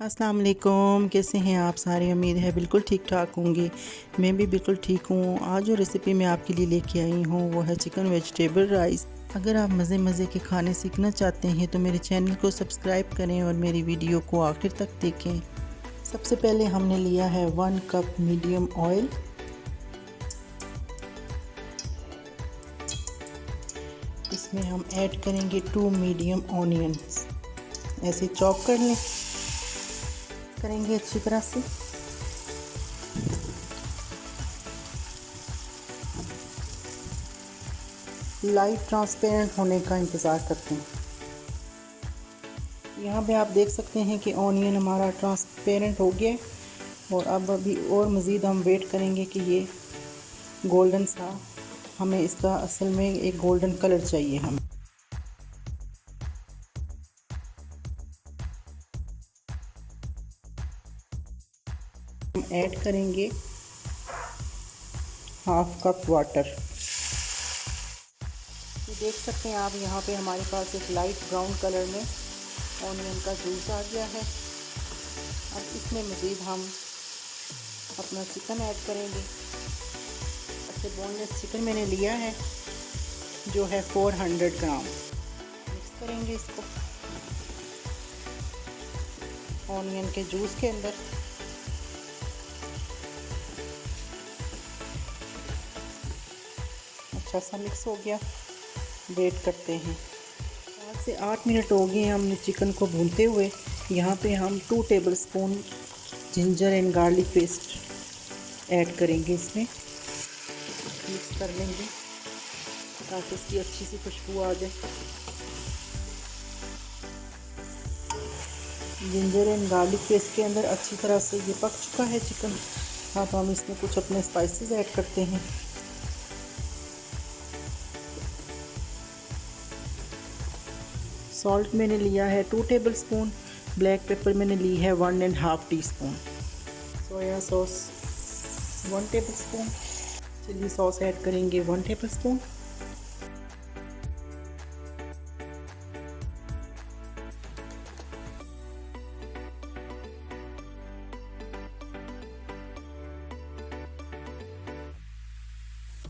अस्सलाम वालेकुम। कैसे हैं आप सारे? उम्मीद है बिल्कुल ठीक ठाक होंगे। मैं भी बिल्कुल ठीक हूँ। आज जो रेसिपी मैं आपके लिए लेके आई हूँ वो है चिकन वेजिटेबल राइस। अगर आप मज़े मज़े के खाने सीखना चाहते हैं तो मेरे चैनल को सब्सक्राइब करें और मेरी वीडियो को आखिर तक देखें। सबसे पहले हमने लिया है 1 कप मीडियम ऑयल। इसमें हम ऐड करेंगे 2 मीडियम ऑनियंस। ऐसे चॉप कर लें करेंगे अच्छी तरह से। लाइट ट्रांसपेरेंट होने का इंतज़ार करते हैं। यहाँ पे आप देख सकते हैं कि ऑनियन हमारा ट्रांसपेरेंट हो गया है और अब अभी और मज़ीद हम वेट करेंगे कि ये गोल्डन सा, हमें इसका असल में एक गोल्डन कलर चाहिए। हम ऐड करेंगे हाफ कप वाटर। ये देख सकते हैं आप, यहाँ पे हमारे पास एक लाइट ब्राउन कलर में ऑनियन का जूस आ गया है। अब इसमें मज़ीद हम अपना चिकन ऐड करेंगे। अच्छे बोनलेस चिकन मैंने लिया है जो है 400 ग्राम। मिक्स करेंगे इसको ऑनियन के जूस के अंदर। अच्छा सा मिक्स हो गया। वेट करते हैं। 7 से 8 मिनट हो गए हमने चिकन को भूनते हुए। यहाँ पे हम 2 tablespoon ginger and garlic paste add करेंगे। इसमें मिक्स कर लेंगे ताकि इसकी अच्छी सी खुशबू आ जाए। जिंजर एंड गार्लिक पेस्ट के अंदर अच्छी तरह से ये पक चुका है चिकन। अब हम इसमें कुछ अपने स्पाइसेस ऐड करते हैं। सॉल्ट मैंने लिया है 2 टेबलस्पून। ब्लैक पेपर मैंने ली है 1.5 teaspoon. Soya sauce 1 tablespoon. Chilli sauce add करेंगे 1 टेबलस्पून।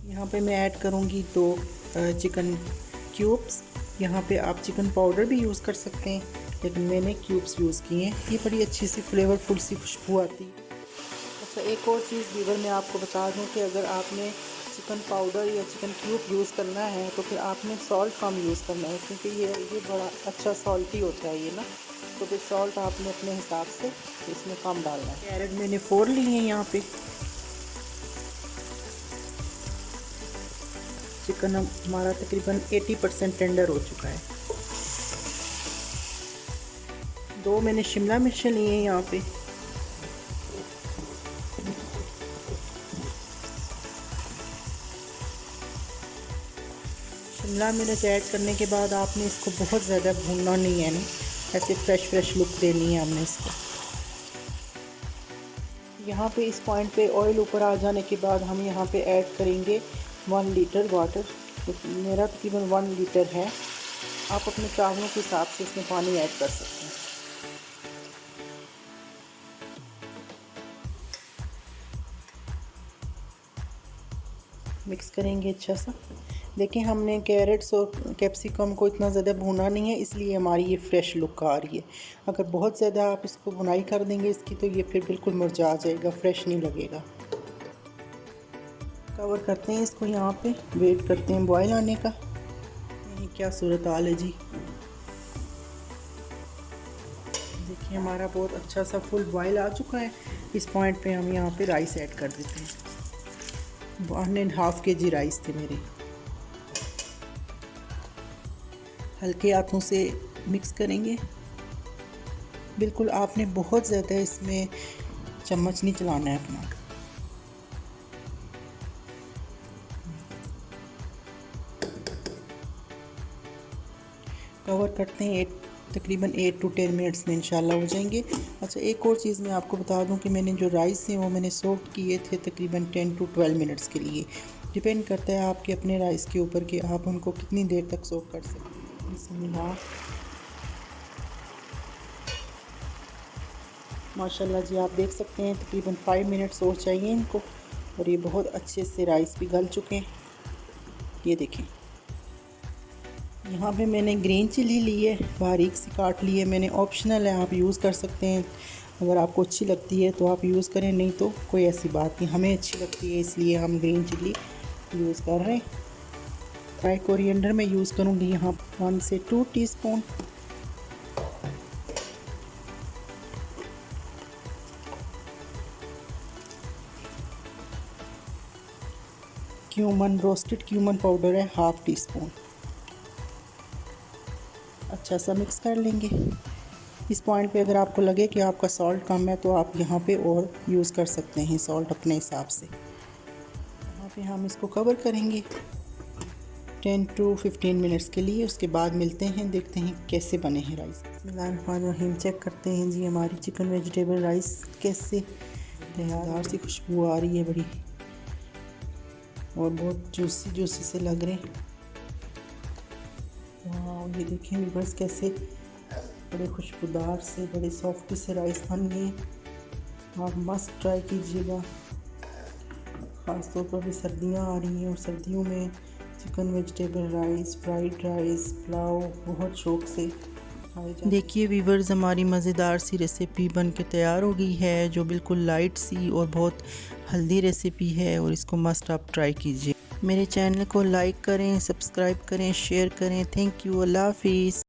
यहाँ पे मैं ऐड करूँगी 2 चिकन क्यूब्स। यहाँ पे आप चिकन पाउडर भी यूज़ कर सकते हैं, लेकिन मैंने क्यूब्स यूज़ किए हैं। ये बड़ी अच्छी सी फ्लेवरफुल सी खुशबू आती है। अच्छा, एक और चीज़ व्यूअर मैं आपको बता दूँ कि अगर आपने चिकन पाउडर या चिकन क्यूब यूज़ करना है तो फिर आपने सॉल्ट कम यूज़ करना है, क्योंकि ये बड़ा अच्छा सॉल्टी होता है ये ना। तो फिर सॉल्ट आपने अपने हिसाब से इसमें कम डालना है। कैरेट मैंने 4 ली है। यहाँ पे चिकन हमारा तकरीबन 80% टेंडर हो चुका है। 2 मैंने शिमला मिर्च लिए हैं। यहाँ पे शिमला मिर्च ऐड करने के बाद आपने इसको बहुत ज़्यादा भूनना नहीं है, नहीं ऐसे फ्रेश लुक देनी है हमने इसको। यहाँ पे इस पॉइंट पे ऑयल ऊपर आ जाने के बाद हम यहाँ पे ऐड करेंगे 1 लीटर वाटर। तो मेरा तकरीबन 1 लीटर है। आप अपने चावलों के हिसाब से इसमें पानी ऐड कर सकते हैं। मिक्स करेंगे अच्छा सा। देखिए, हमने कैरेट्स और कैप्सिकम को इतना ज़्यादा भुना नहीं है, इसलिए हमारी ये फ्रेश लुक आ रही है। अगर बहुत ज़्यादा आप इसको भुनाई कर देंगे इसकी तो ये फिर बिल्कुल मुरझा जाएगा, फ्रेश नहीं लगेगा। कवर करते हैं इसको। यहाँ पे वेट करते हैं बॉयल आने का। क्या सूरत हाल है जी। देखिए, हमारा बहुत अच्छा सा फुल बॉयल आ चुका है। इस पॉइंट पे हम यहाँ पे राइस ऐड कर देते हैं। 1.5 kg राइस थे मेरे। हल्के हाथों से मिक्स करेंगे। बिल्कुल आपने बहुत ज़्यादा इसमें चम्मच नहीं चलाना है अपना। कवर करते हैं। तकरीबन 8 to 10 मिनट्स में इंशाल्लाह हो जाएंगे। अच्छा, एक और चीज़ मैं आपको बता दूं कि मैंने जो राइस हैं वो मैंने सोक किए थे तकरीबन 10 to 12 मिनट्स के लिए। डिपेंड करता है आपके अपने राइस के ऊपर कि आप उनको कितनी देर तक सोक कर सकते हैं। बिस्मिल्लाह। माशाल्लाह जी, आप देख सकते हैं तकरीबन 5 मिनट्स और चाहिए इनको, और ये बहुत अच्छे से राइस भी गल चुके हैं। ये देखें, यहाँ पे मैंने ग्रीन चिली ली है, बारीक सी काट ली है मैंने, ऑप्शनल है, आप यूज़ कर सकते हैं। अगर आपको अच्छी लगती है तो आप यूज़ करें, नहीं तो कोई ऐसी बात नहीं, हमें अच्छी लगती है इसलिए हम ग्रीन चिली यूज़ कर रहे हैं। ड्राई कोरिएंडर मैं यूज़ करूँगी यहाँ 1 से 2 teaspoon. Cumin, roasted cumin powder है 1/2 टीस्पून। अच्छा सा मिक्स कर लेंगे। इस पॉइंट पे अगर आपको लगे कि आपका सॉल्ट कम है तो आप यहाँ पे और यूज़ कर सकते हैं सॉल्ट अपने हिसाब से। यहाँ पे हम इसको कवर करेंगे 10 to 15 मिनट्स के लिए। उसके बाद मिलते हैं, देखते हैं कैसे बने हैं राइस। बिस्मिल्लाहिर्रहमानिर्रहीम, चेक करते हैं जी हमारी चिकन वेजिटेबल राइस कैसे तैयार सी खुशबू आ रही है बड़ी, और बहुत जूसी जूसी से लग रहे हैं। वाह, ये देखें व्यूअर्स कैसे बड़े खुशबूदार से, बड़े सॉफ्ट से राइस बन गए। आप मस्ट ट्राई कीजिएगा, ख़ास तौर पर भी सर्दियाँ आ रही हैं और सर्दियों में chicken vegetable rice, fried rice, pulao बहुत शौक़ से खाए जाते हैं। देखिए व्यूअर्स, हमारी मज़ेदार सी रेसिपी बन के तैयार हो गई है, जो बिल्कुल लाइट सी और बहुत हेल्दी रेसिपी है, और इसको मस्ट आप ट्राई कीजिए। मेरे चैनल को लाइक करें, सब्सक्राइब करें, शेयर करें। थैंक यू, अल्लाह हाफिज़।